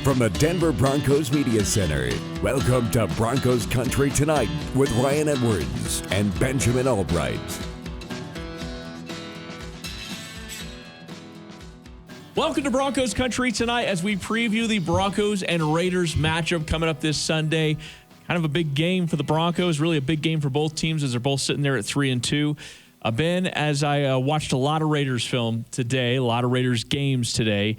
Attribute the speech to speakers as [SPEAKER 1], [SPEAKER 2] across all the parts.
[SPEAKER 1] from the Denver Broncos Media Center, welcome to Broncos Country Tonight with Ryan Edwards and Benjamin Allbright.
[SPEAKER 2] Welcome to Broncos Country Tonight as we preview the Broncos and Raiders matchup coming up this Sunday. Kind of a big game for the Broncos, really a big game for both teams as they're both sitting there at 3-2. Ben, as I watched a lot of Raiders film today, a lot of Raiders games today,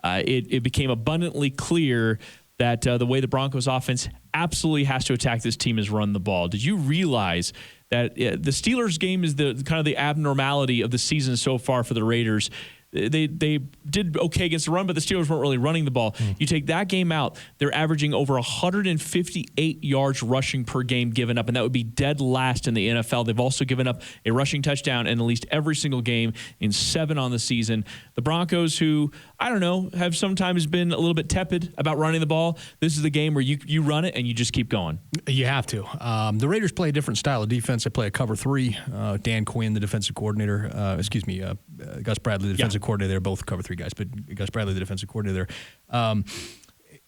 [SPEAKER 2] it became abundantly clear that the way the Broncos offense absolutely has to attack this team is run the ball. Did you realize that the Steelers game is the kind of the abnormality of the season so far for the Raiders? They did okay against the run, but the Steelers weren't really running the ball. You take that game out, they're averaging over 158 yards rushing per game given up, and that would be dead last in the NFL. They've also given up a rushing touchdown in at least every single game in 7 on the season. The Broncos, who, I don't know, have sometimes been a little bit tepid about running the ball, this is the game where you run it and you just keep going.
[SPEAKER 3] You have to. The Raiders play a different style of defense. They play a cover 3. Dan Quinn, the defensive coordinator, Gus Bradley, the defensive coordinator. They're both cover 3 guys, but Gus Bradley, the defensive coordinator there.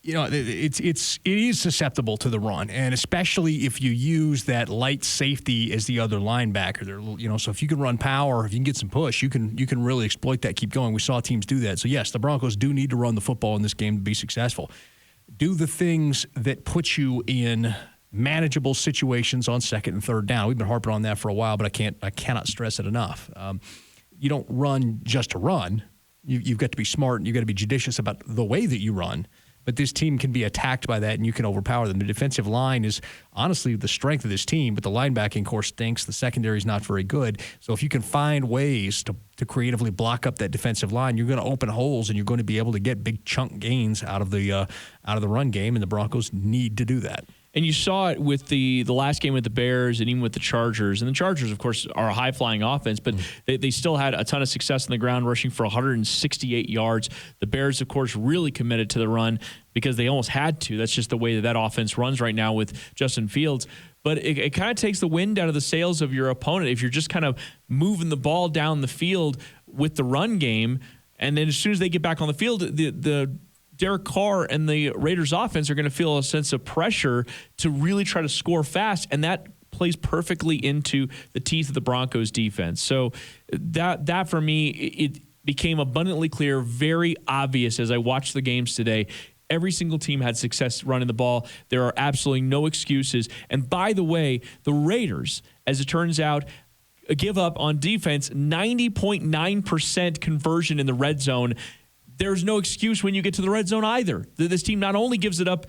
[SPEAKER 3] It is susceptible to the run, and especially if you use that light safety as the other linebacker. So if you can run power, if you can get some push, you can really exploit that. Keep going. We saw teams do that. So yes, the Broncos do need to run the football in this game to be successful. Do the things that put you in manageable situations on second and third down. We've been harping on that for a while, but I cannot stress it enough. You don't run just to run. You've got to be smart and you've got to be judicious about the way that you run. But this team can be attacked by that and you can overpower them. The defensive line is honestly the strength of this team, but the linebacking core stinks. The secondary is not very good. So if you can find ways to creatively block up that defensive line, you're going to open holes and you're going to be able to get big chunk gains out of the run game, and the Broncos need to do that.
[SPEAKER 2] And you saw it with the last game with the Bears and even with the Chargers. And the Chargers, of course, are a high-flying offense, but they still had a ton of success on the ground, rushing for 168 yards. The Bears, of course, really committed to the run because they almost had to. That's just the way that offense runs right now with Justin Fields. But it kind of takes the wind out of the sails of your opponent if you're just kind of moving the ball down the field with the run game. And then as soon as they get back on the field, the Derek Carr and the Raiders offense are going to feel a sense of pressure to really try to score fast, and that plays perfectly into the teeth of the Broncos defense. So that for me, it became abundantly clear, very obvious as I watched the games today. Every single team had success running the ball. There are absolutely no excuses. And by the way, the Raiders, as it turns out, give up on defense 90.9% conversion in the red zone. There's no excuse when you get to the red zone either. This team not only gives it up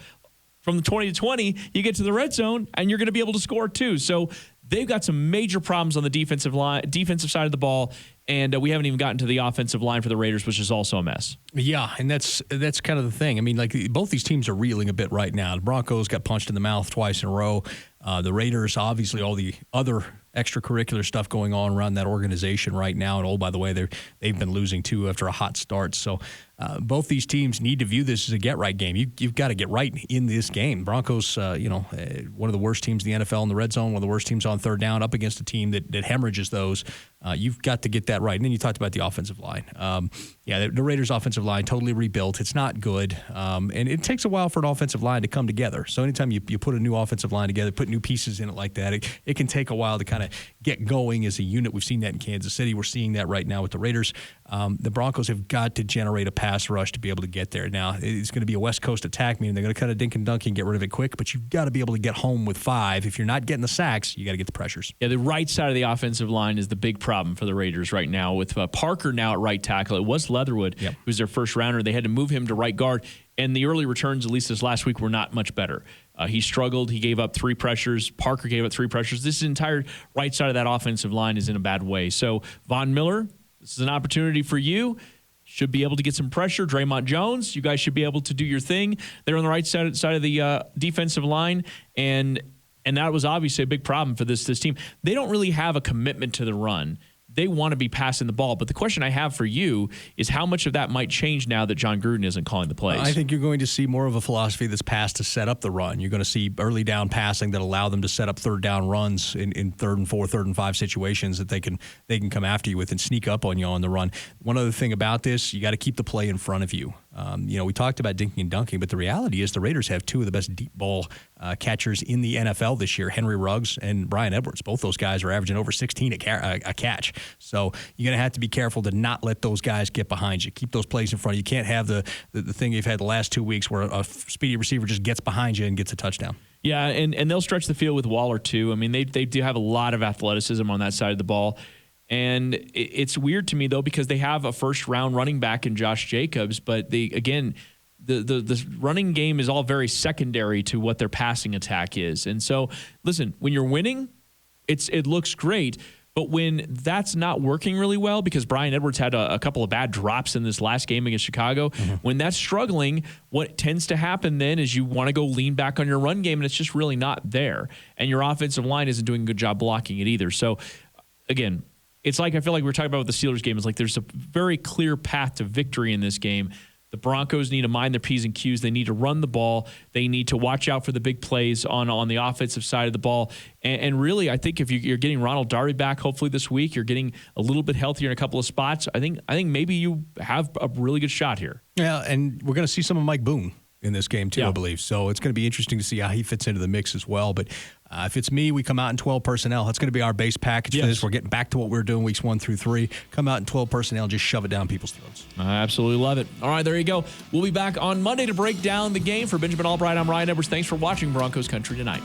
[SPEAKER 2] from the 20 to 20, you get to the red zone and you're going to be able to score too. So they've got some major problems on the defensive side of the ball, and we haven't even gotten to the offensive line for the Raiders, which is also a mess.
[SPEAKER 3] Yeah, and that's kind of the thing. I mean, like, both these teams are reeling a bit right now. The Broncos got punched in the mouth twice in a row. The Raiders, obviously, all the other extracurricular stuff going on around that organization right now. And, by the way, they've been losing, too, after a hot start. So both these teams need to view this as a get-right game. You've got to get right in this game. Broncos, one of the worst teams in the NFL in the red zone, one of the worst teams on third down, up against a team that hemorrhages those. You've got to get that right. And then you talked about the offensive line. The Raiders' offensive line totally rebuilt. It's not good. And it takes a while for an offensive line to come together. So anytime you put a new offensive line together, put new pieces in it like that, it can take a while to kind of get going as a unit. We've seen that in Kansas City. We're seeing that right now with the Raiders. The Broncos have got to generate a pass rush to be able to get there. Now, it's going to be a West Coast attack, meaning they're going to kind of dink and dunk and get rid of it quick, but you've got to be able to get home with 5. If you're not getting the sacks, you got to get the pressures.
[SPEAKER 2] Yeah, the right side of the offensive line is the big problem for the Raiders right now with Parker now at right tackle. It was Leatherwood, who was their first rounder. They had to move him to right guard, and the early returns, at least this last week, were not much better. He struggled. He gave up 3 pressures. Parker gave up 3 pressures. This entire right side of that offensive line is in a bad way. So Von Miller, this is an opportunity for you. Should be able to get some pressure. Draymond Jones, you guys should be able to do your thing. They're on the right side of the defensive line, and that was obviously a big problem for this team. They don't really have a commitment to the run. They want to be passing the ball. But the question I have for you is how much of that might change now that John Gruden isn't calling the plays?
[SPEAKER 3] I think you're going to see more of a philosophy that's passed to set up the run. You're going to see early down passing that allow them to set up third down runs in 3rd and 4, 3rd and 5 situations that they can come after you with and sneak up on you on the run. One other thing about this, you got to keep the play in front of you. We talked about dinking and dunking, but the reality is the Raiders have two of the best deep ball catchers in the NFL this year, Henry Ruggs and Bryan Edwards. Both those guys are averaging over 16 a catch. So you're going to have to be careful to not let those guys get behind you. Keep those plays in front of you. You can't have the thing you've had the last 2 weeks where a speedy receiver just gets behind you and gets a touchdown.
[SPEAKER 2] Yeah, and they'll stretch the field with Waller too. I mean, they do have a lot of athleticism on that side of the ball. And it's weird to me, though, because they have a first-round running back in Josh Jacobs, but the running game is all very secondary to what their passing attack is. And so, listen, when you're winning, it looks great. But when that's not working really well, because Bryan Edwards had a couple of bad drops in this last game against Chicago, when that's struggling, what tends to happen then is you want to go lean back on your run game, and it's just really not there. And your offensive line isn't doing a good job blocking it either. So, again, it's like I feel like we were talking about with the Steelers game. It's like there's a very clear path to victory in this game. The Broncos need to mind their P's and Q's. They need to run the ball. They need to watch out for the big plays on the offensive side of the ball. And really, I think if you're getting Ronald Darby back hopefully this week, you're getting a little bit healthier in a couple of spots. I think maybe you have a really good shot here.
[SPEAKER 3] Yeah, and we're going to see some of Mike Boone in this game too, I believe. So it's going to be interesting to see how he fits into the mix as well. But if it's me, we come out in 12 personnel. That's going to be our base package for this. We're getting back to what we were doing weeks 1 through 3. Come out in 12 personnel and just shove it down people's throats.
[SPEAKER 2] I absolutely love it. All right, there you go. We'll be back on Monday to break down the game. For Benjamin Allbright, I'm Ryan Edwards. Thanks for watching Broncos Country Tonight.